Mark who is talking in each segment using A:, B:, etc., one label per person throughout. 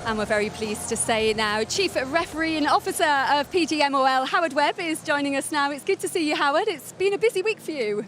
A: And we're very pleased to say now, Chief Refereeing Officer of PGMOL, Howard Webb, is joining us now. It's good to see you, Howard. It's been a busy week for you.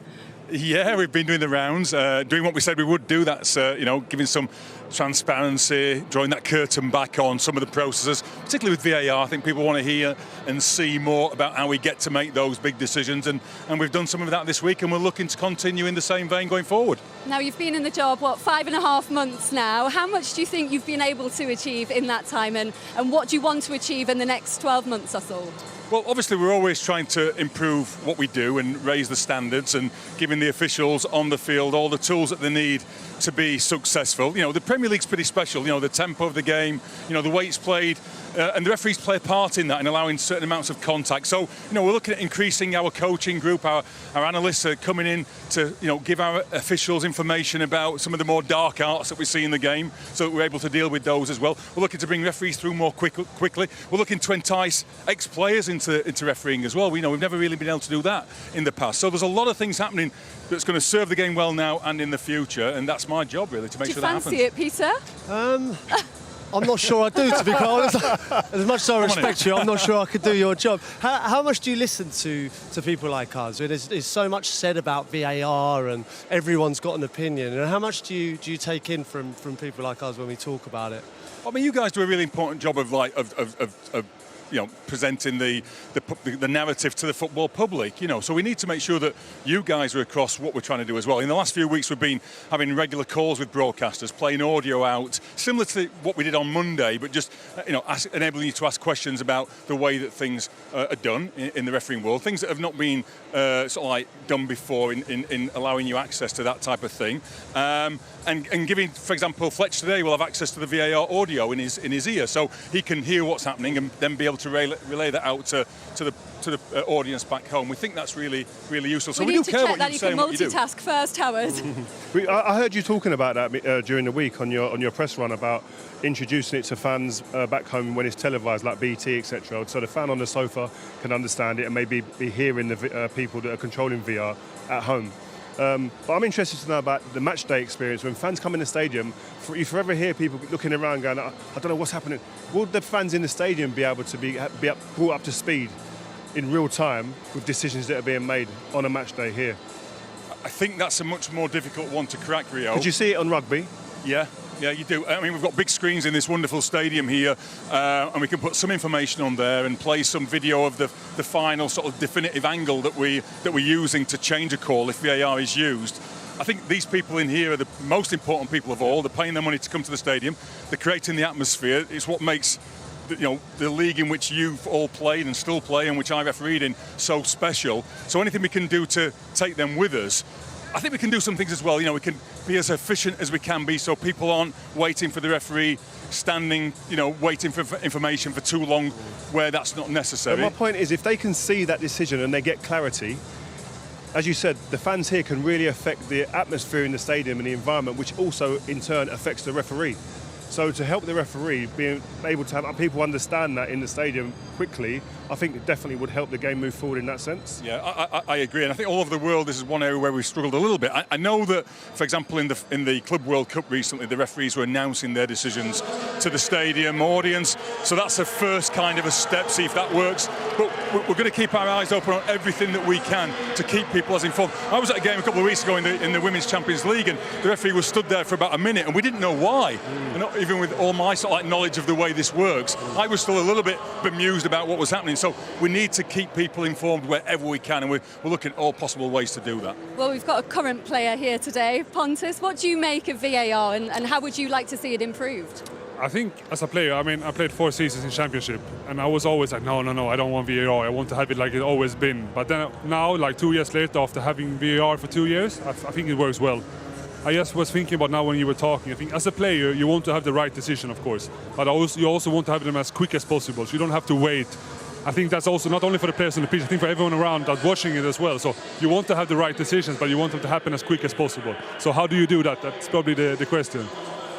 B: Yeah, we've been doing the rounds, doing what we said we would do. That's, giving some transparency, drawing that curtain back on some of the processes, particularly with VAR. I think people want to hear and see more about how we get to make those big decisions, and we've done some of that this week, and we're looking to continue in the same vein going forward.
A: Now, you've been in the job, 5.5 months now. How much do you think you've been able to achieve in that time, and what do you want to achieve in the next 12 months or so?
B: Well, obviously, we're always trying to improve what we do and raise the standards and giving the officials on the field all the tools that they need to be successful. The Premier League's pretty special. The tempo of the game, the way it's played, and the referees play a part in that and allowing certain amounts of contact. So, we're looking at increasing our coaching group. Our analysts are coming in to, give our officials information about some of the more dark arts that we see in the game, so that we're able to deal with those as well. We're looking to bring referees through more quickly. We're looking to entice ex-players into refereeing as well. We've never really been able to do that in the past. So there's a lot of things happening that's going to serve the game well now and in the future, and that's my job really, to make sure that happens.
A: Do you fancy it, Peter?
C: I'm not sure I do, to be quite honest. As much as I respect you, I'm not sure I could do your job. How much do you listen to people like us? There's so much said about VAR and everyone's got an opinion. And how much do you take in from people like us when we talk about it?
B: I mean, you guys do a really important job of presenting the narrative to the football public, so we need to make sure that you guys are across what we're trying to do as well. In the last few weeks, we've been having regular calls with broadcasters, playing audio out, similar to what we did on Monday, but just, enabling you to ask questions about the way that things are done in the refereeing world, things that have not been done before in allowing you access to that type of thing. And giving, for example, Fletch today will have access to the VAR audio in his ear, so he can hear what's happening and then be able to relay that out to the audience back home. We think that's really, really useful. So we do care what you say and what you do.
A: We need to check that you can multitask first, Howard.
D: I heard you talking about that during the week on your press run about introducing it to fans back home when it's televised, like BT, etc. So the fan on the sofa can understand it and maybe be hearing the people that are controlling VR at home. But I'm interested to know about the match day experience when fans come in the stadium. You forever hear people looking around going, I don't know what's happening. Will the fans in the stadium be able to be brought up to speed in real time with decisions that are being made on a match day here?
B: I think that's a much more difficult one to crack, Rio.
D: Did you see it on rugby?
B: Yeah, you do. I mean, we've got big screens in this wonderful stadium here, and we can put some information on there and play some video of the final sort of definitive angle that we're using to change a call if VAR is used. I think these people in here are the most important people of all. They're paying their money to come to the stadium. They're creating the atmosphere. It's what makes the league in which you've all played and still play, and which I refereed in, so special. So anything we can do to take them with us. I think we can do some things as well. We can be as efficient as we can be, so people aren't waiting for the referee, standing, waiting for information for too long where that's not necessary.
D: But my point is, if they can see that decision and they get clarity, as you said, the fans here can really affect the atmosphere in the stadium and the environment, which also in turn affects the referee. So to help the referee being able to have people understand that in the stadium quickly, I think it definitely would help the game move forward in that sense.
B: Yeah, I agree, and I think all over the world this is one area where we've struggled a little bit. I know that, for example, in the Club World Cup recently, the referees were announcing their decisions to the stadium audience, so that's a first kind of a step, see if that works. But we're going to keep our eyes open on everything that we can to keep people as informed. I was at a game a couple of weeks ago in the Women's Champions League, and the referee was stood there for about a minute, and we didn't know why. And not even with all my knowledge of the way this works, I was still a little bit bemused about what was happening. So we need to keep people informed wherever we can, and we're looking at all possible ways to do that.
A: Well, we've got a current player here today, Pontus. What do you make of VAR, and how would you like to see it improved?
E: I think as a player, I played 4 seasons in Championship, and I was always like, no, I don't want VAR. I want to have it like it's always been. But then now, like 2 years later, after having VAR for 2 years, I think it works well. I just was thinking about now when you were talking, I think as a player, you want to have the right decision, of course, but you also want to have them as quick as possible, so you don't have to wait. I think that's also not only for the players on the pitch, I think for everyone around that's watching it as well. So you want to have the right decisions, but you want them to happen as quick as possible. So how do you do that? That's probably the question.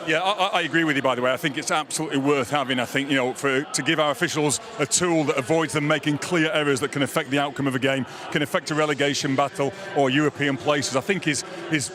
B: Yeah, I agree with you, by the way. I think it's absolutely worth having. I think, to give our officials a tool that avoids them making clear errors that can affect the outcome of a game, can affect a relegation battle or European places, I think is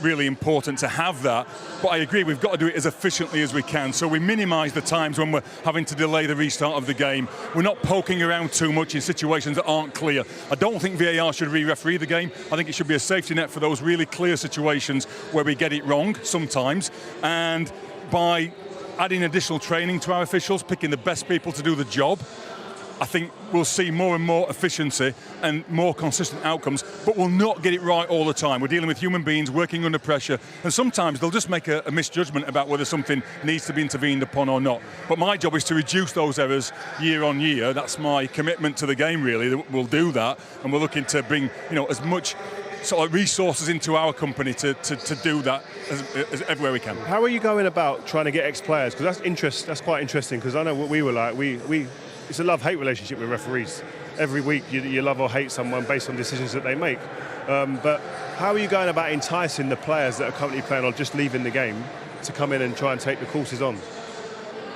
B: really important to have that. But I agree, we've got to do it as efficiently as we can. So we minimise the times when we're having to delay the restart of the game. We're not poking around too much in situations that aren't clear. I don't think VAR should re-referee the game. I think it should be a safety net for those really clear situations where we get it wrong sometimes. And by adding additional training to our officials, picking the best people to do the job, I think we'll see more and more efficiency and more consistent outcomes, but we'll not get it right all the time. We're dealing with human beings working under pressure, and sometimes they'll just make a misjudgment about whether something needs to be intervened upon or not. But my job is to reduce those errors year on year. That's my commitment to the game, really. We'll do that, and we're looking to bring as much sort of resources into our company to do that as everywhere we can.
D: How are you going about trying to get ex-players? Because that's quite interesting, because I know what we were like. It's a love-hate relationship with referees. Every week you love or hate someone based on decisions that they make. But how are you going about enticing the players that are currently playing or just leaving the game to come in and try and take the courses on?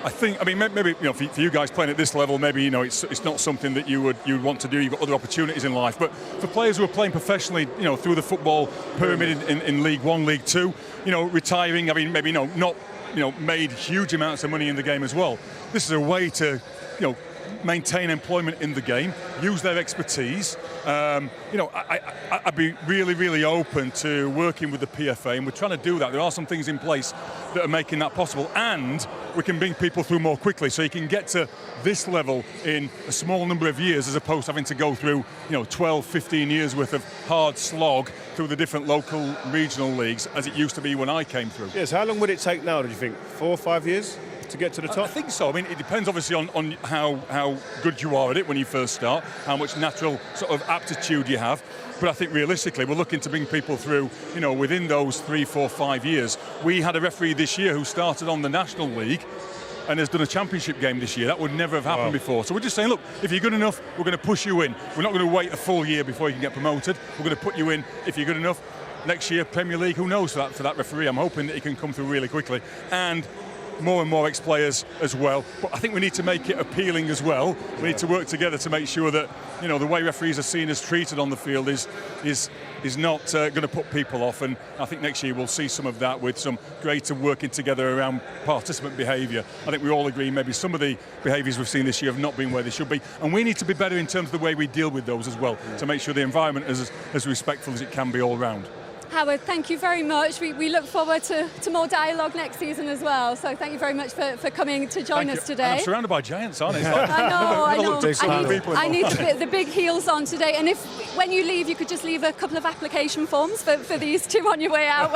B: I think, maybe for you guys playing at this level, maybe it's not something that you would want to do. You've got other opportunities in life. But for players who are playing professionally, through the football pyramid in League One, League Two, retiring. Maybe not made huge amounts of money in the game as well. This is a way to, maintain employment in the game, use their expertise. I'd be really, really open to working with the PFA, and we're trying to do that. There are some things in place that are making that possible, and we can bring people through more quickly, so you can get to this level in a small number of years, as opposed to having to go through 12, 15 years worth of hard slog through the different local regional leagues, as it used to be when I came through.
D: Yes, how long would it take now, do you think? 4 or 5 years to get to the top?
B: I think so. It depends obviously on how good you are at it when you first start, how much natural sort of aptitude you have. But I think realistically, we're looking to bring people through, within those 3, 4, 5 years. We had a referee this year who started on the National League and has done a championship game this year. That would never have happened before. So we're just saying, look, if you're good enough, we're going to push you in. We're not going to wait a full year before you can get promoted. We're going to put you in if you're good enough. Next year, Premier League, who knows for that referee. I'm hoping that he can come through really quickly. And more and more ex-players as well. But I think we need to make it appealing as well. We need to work together to make sure that the way referees are seen as treated on the field is not going to put people off. And I think next year we'll see some of that with some greater working together around participant behaviour. I think we all agree maybe some of the behaviours we've seen this year have not been where they should be, and we need to be better in terms of the way we deal with those as well, to make sure the environment is as respectful as it can be all round.
A: Howard, thank you very much. We look forward to more dialogue next season as well. So thank you very much for coming to join us today.
B: And I'm surrounded by giants, aren't I?
A: I know. I need the big heels on today. And if, when you leave, you could just leave a couple of application forms for these two on your way out.